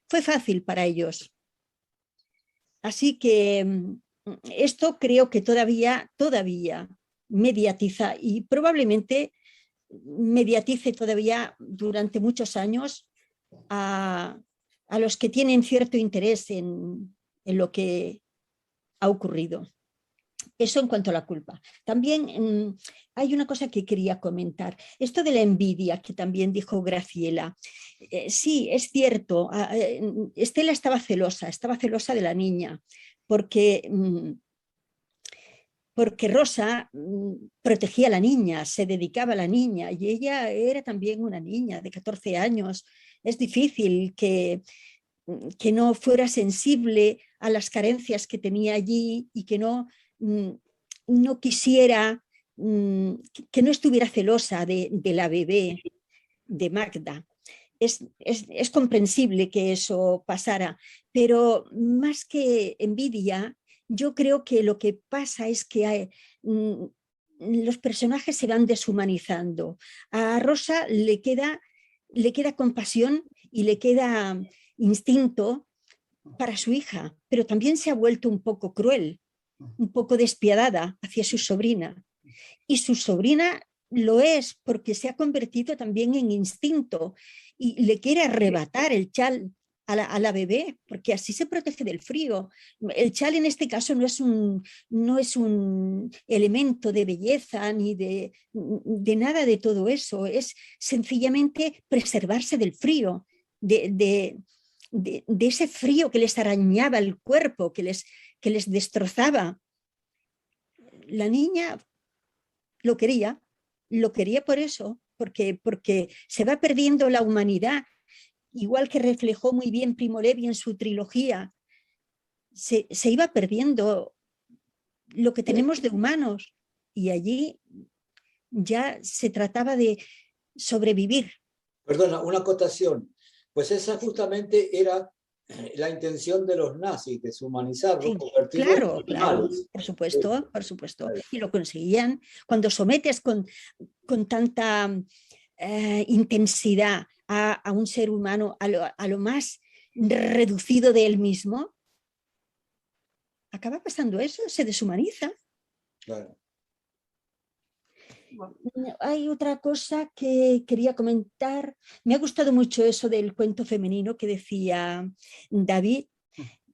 fue fácil para ellos. Así que esto creo que todavía mediatiza, y probablemente mediatice todavía durante muchos años a los que tienen cierto interés en lo que ha ocurrido. Eso en cuanto a la culpa. También hay una cosa que quería comentar. Esto de la envidia, que también dijo Graciela. Sí, es cierto. Estela estaba celosa de la niña, porque Rosa protegía a la niña, se dedicaba a la niña, y ella era también una niña de 14 años. Es difícil que no fuera sensible a las carencias que tenía allí y que no quisiera, que no estuviera celosa de la bebé, de Magda. Es comprensible que eso pasara, pero más que envidia, yo creo que lo que pasa es que los personajes se van deshumanizando. A Rosa le queda compasión y le queda instinto para su hija, pero también se ha vuelto un poco cruel, un poco despiadada hacia su sobrina. Y su sobrina lo es porque se ha convertido también en instinto y le quiere arrebatar el chal a la bebé, porque así se protege del frío. El chal en este caso no es un elemento de belleza ni de nada de todo eso, es sencillamente preservarse del frío, de ese frío que les arañaba el cuerpo, que les destrozaba. La niña lo quería por eso, porque se va perdiendo la humanidad, igual que reflejó muy bien Primo Levi en su trilogía. Se iba perdiendo lo que tenemos de humanos, y allí ya se trataba de sobrevivir. Perdona, una acotación. Pues esa justamente era la intención de los nazis, deshumanizarlos, Sí, convertirlos en animales. claro, por supuesto. Y lo conseguían. Cuando sometes con tanta intensidad a un ser humano a lo más reducido de él mismo, acaba pasando eso, se deshumaniza. Claro. Hay otra cosa que quería comentar. Me ha gustado mucho eso del cuento femenino que decía David.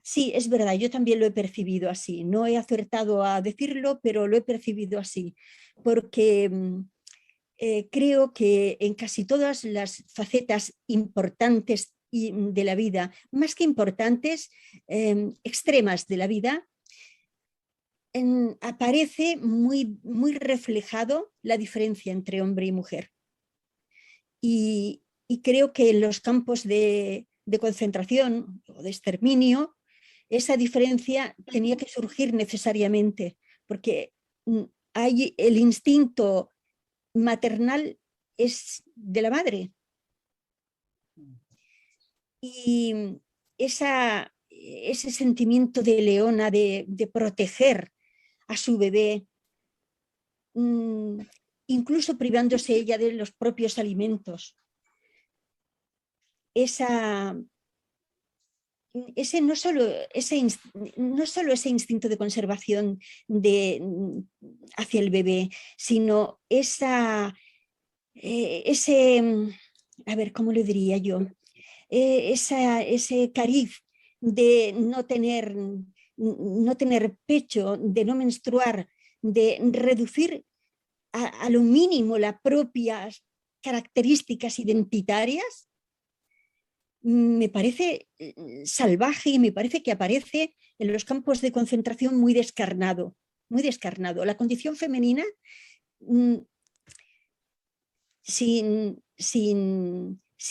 Sí, es verdad, yo también lo he percibido así. No he acertado a decirlo, pero lo he percibido así, porque creo que en casi todas las facetas importantes de la vida, más que importantes, extremas de la vida, aparece muy, muy reflejado la diferencia entre hombre y mujer. Y creo que en los campos de concentración o de exterminio, esa diferencia tenía que surgir necesariamente, porque hay el instinto maternal es de la madre. Y ese sentimiento de leona de proteger a su bebé, incluso privándose ella de los propios alimentos. No solo ese instinto de conservación hacia el bebé, sino a ver, ¿cómo lo diría yo? Ese cariz de no tener pecho, de no menstruar, de reducir a lo mínimo las propias características identitarias, me parece salvaje y me parece que aparece en los campos de concentración muy descarnado, muy descarnado. La condición femenina sin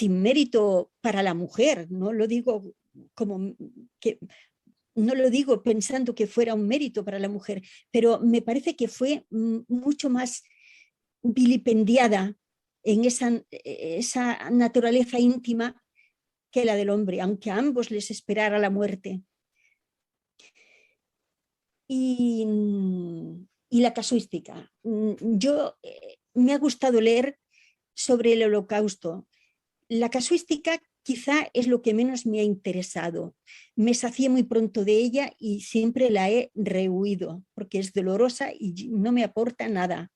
mérito para la mujer, no lo digo no lo digo pensando que fuera un mérito para la mujer, pero me parece que fue mucho más vilipendiada en esa naturaleza íntima que la del hombre, aunque a ambos les esperara la muerte. Y la casuística. Me ha gustado leer sobre el Holocausto. La casuística quizá es lo que menos me ha interesado. Me sacié muy pronto de ella y siempre la he rehuido porque es dolorosa y no me aporta nada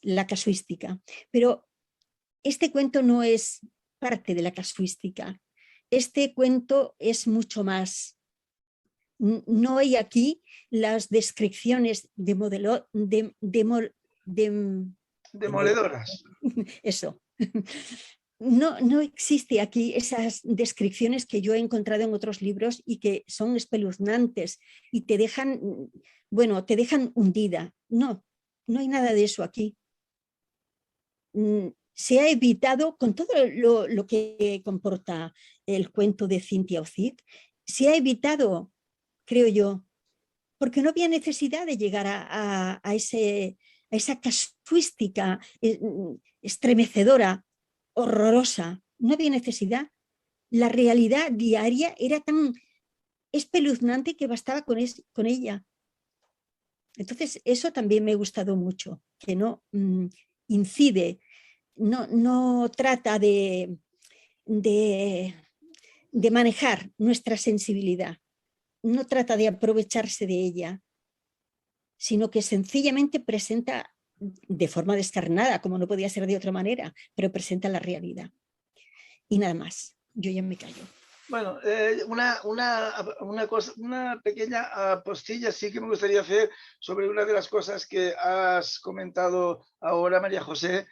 la casuística. Pero este cuento no es parte de la casuística. Este cuento es mucho más. No hay aquí las descripciones demoledoras. Eso. No existe aquí esas descripciones que yo he encontrado en otros libros y que son espeluznantes y te dejan, bueno, te dejan hundida. No hay nada de eso aquí. Se ha evitado, con todo lo que comporta el cuento de Cynthia Ozick, se ha evitado, creo yo, porque no había necesidad de llegar a esa casuística estremecedora, horrorosa. No había necesidad. La realidad diaria era tan espeluznante que bastaba con ella. Entonces, eso también me ha gustado mucho, que no incide, no trata de manejar nuestra sensibilidad, no trata de aprovecharse de ella, sino que sencillamente presenta de forma descarnada, como no podía ser de otra manera, pero presenta la realidad. Y nada más, yo ya me callo. Bueno, una pequeña apostilla sí que me gustaría hacer sobre una de las cosas que has comentado ahora, María José,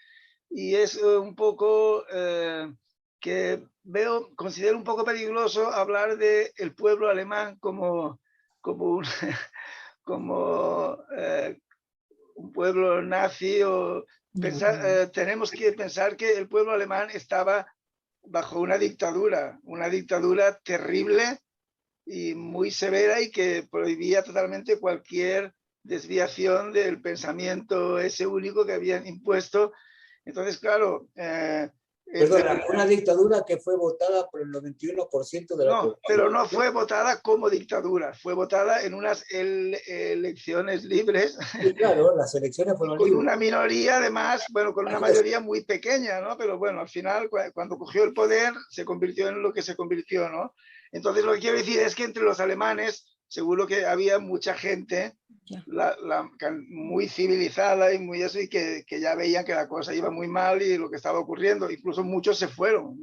y es un poco que considero un poco peligroso hablar del pueblo alemán como un pueblo nazi, o tenemos que pensar que el pueblo alemán estaba bajo una dictadura terrible y muy severa, y que prohibía totalmente cualquier desviación del pensamiento ese único que habían impuesto. Entonces, claro... Perdona, una dictadura que fue votada por el 91% de la población. Pero no fue votada como dictadura, fue votada en unas elecciones libres. Sí, claro, las elecciones fueron con libres. Una minoría, además, bueno, con una mayoría muy pequeña, ¿no? Pero bueno, al final, cuando cogió el poder, se convirtió en lo que se convirtió, ¿no? Entonces, lo que quiero decir es que entre los alemanes, seguro que había mucha gente muy civilizada y muy eso, y que ya veían que la cosa iba muy mal y lo que estaba ocurriendo. Incluso muchos se fueron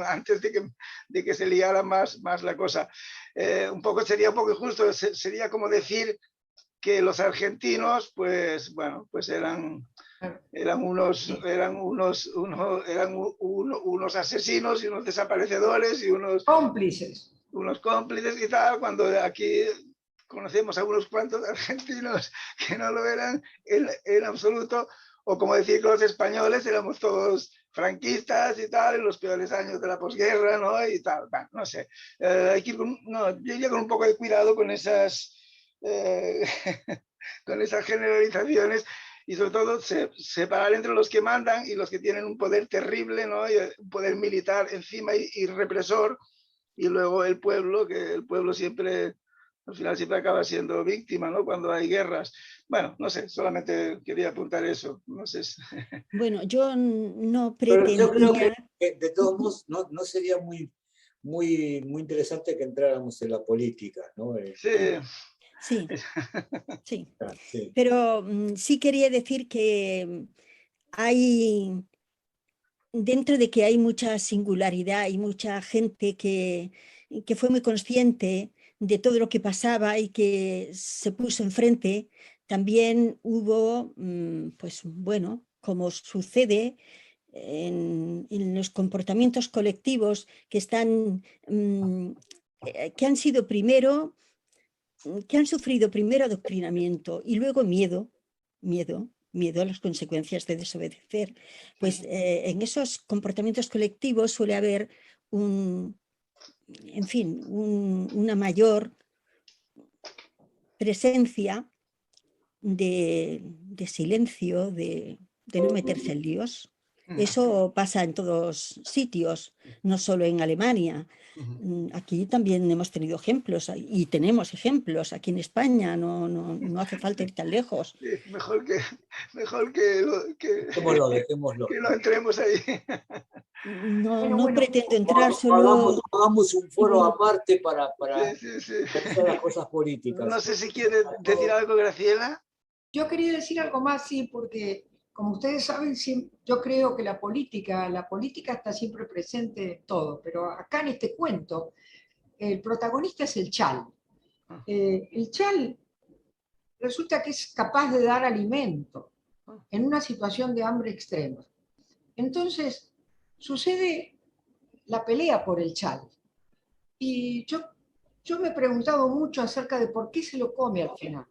antes de que se liara más la cosa. Sería un poco injusto, sería como decir que los argentinos, pues bueno, pues eran unos asesinos y unos desaparecedores y unos cómplices y tal, cuando aquí conocemos a unos cuantos argentinos que no lo eran en absoluto, o como decir que los españoles éramos todos franquistas y tal, en los peores años de la posguerra, ¿no? Y tal, bueno, no sé. Hay que ir yo iría con un poco de cuidado con esas con esas generalizaciones, y sobre todo separar entre los que mandan y los que tienen un poder terrible, ¿no? Y un poder militar encima y represor, y luego el pueblo, que el pueblo siempre, al final siempre acaba siendo víctima, ¿no? Cuando hay guerras. Bueno, no sé, solamente quería apuntar eso. No sé. Bueno, yo no pretendía... Pero yo creo que de todos modos no sería muy interesante que entráramos en la política, ¿no? Sí, sí. Pero sí quería decir que dentro de que hay mucha singularidad y mucha gente que fue muy consciente de todo lo que pasaba y que se puso enfrente, también hubo, pues bueno, como sucede en los comportamientos colectivos que han sido primero, que han sufrido primero adoctrinamiento y luego miedo a las consecuencias de desobedecer, pues en esos comportamientos colectivos suele haber una mayor presencia de silencio, de no meterse en líos. Eso pasa en todos sitios, no solo en Alemania. Aquí también hemos tenido ejemplos y tenemos ejemplos aquí en España, no hace falta ir tan lejos. Sí, mejor que no entremos ahí. No pretendo entrar, solo... Hagamos un foro aparte para pensar las cosas políticas. No sé si quiere decir algo, Graciela. Yo quería decir algo más, sí, porque como ustedes saben, yo creo que la política está siempre presente en todo, pero acá en este cuento, el protagonista es el chal. El chal resulta que es capaz de dar alimento en una situación de hambre extrema. Entonces, sucede la pelea por el chal. Y yo me he preguntado mucho acerca de por qué se lo come al final.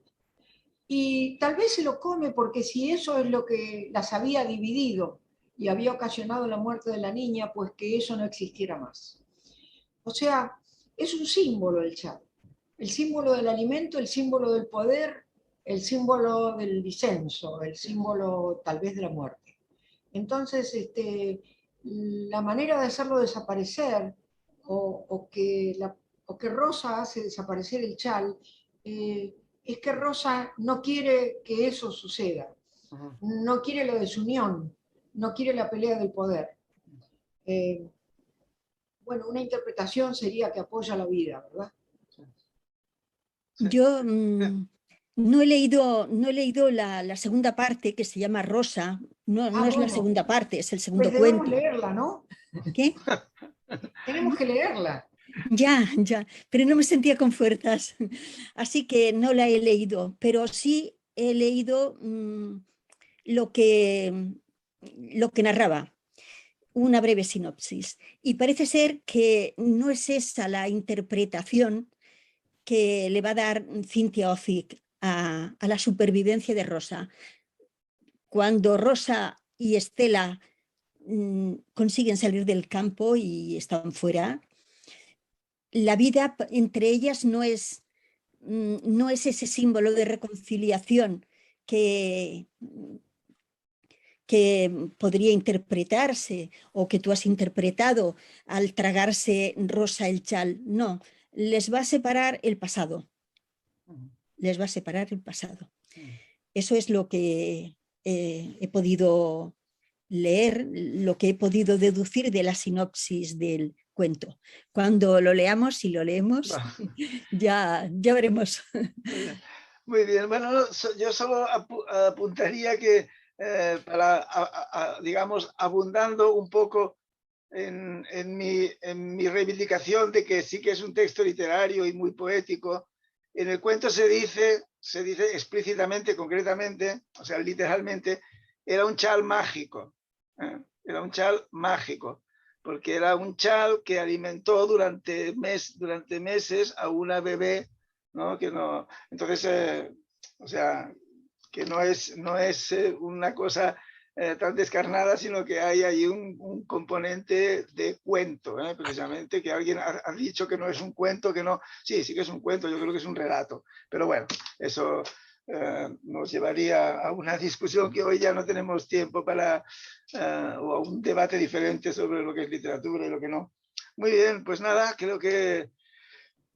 Y tal vez se lo come porque si eso es lo que las había dividido y había ocasionado la muerte de la niña, pues que eso no existiera más. O sea, es un símbolo el chal. El símbolo del alimento, el símbolo del poder, el símbolo del disenso, el símbolo tal vez de la muerte. Entonces, la manera de hacerlo desaparecer, o que Rosa hace desaparecer el chal, es que Rosa no quiere que eso suceda, no quiere la desunión, no quiere la pelea del poder. Bueno, una interpretación sería que apoya la vida, ¿verdad? Yo no he leído la segunda parte, que se llama Rosa. No es bueno, la segunda parte, es el segundo pues cuento. Debemos leerla, ¿no? ¿Qué? Tenemos que leerla. Ya, pero no me sentía con fuerzas, así que no la he leído, pero sí he leído lo que narraba, una breve sinopsis. Y parece ser que no es esa la interpretación que le va a dar Cynthia Ozick a la supervivencia de Rosa. Cuando Rosa y Estela consiguen salir del campo y están fuera, la vida entre ellas no es ese símbolo de reconciliación que podría interpretarse o que tú has interpretado al tragarse Rosa el chal. No, les va a separar el pasado. Les va a separar el pasado. Eso es lo que he podido leer, lo que he podido deducir de la sinopsis del cuento. Cuando lo leamos, si lo leemos, ya veremos. Muy bien, bueno, yo solo apuntaría que digamos, abundando un poco en mi reivindicación de que sí que es un texto literario y muy poético, en el cuento se dice explícitamente, concretamente, o sea, literalmente, era un chal mágico, era un chal mágico, porque era un chal que alimentó durante meses a una bebé, ¿no? Entonces, o sea, que no es una cosa tan descarnada, sino que hay ahí un componente de cuento, precisamente, que alguien ha dicho que no es un cuento, que no, sí que es un cuento, yo creo que es un relato, pero bueno, eso nos llevaría a una discusión que hoy ya no tenemos tiempo para, o a un debate diferente sobre lo que es literatura y lo que no. Muy bien, pues nada, creo que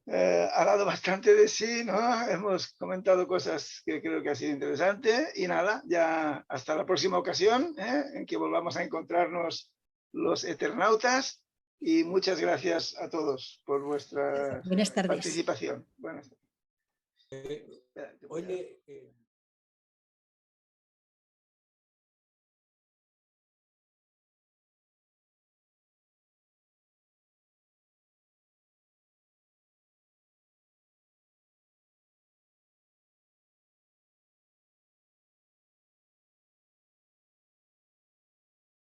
ha dado bastante de sí, ¿no? Hemos comentado cosas que creo que ha sido interesante y nada, ya hasta la próxima ocasión, en que volvamos a encontrarnos los eternautas, y muchas gracias a todos por vuestra Buenas tardes. participación. Buenas tardes. Oye,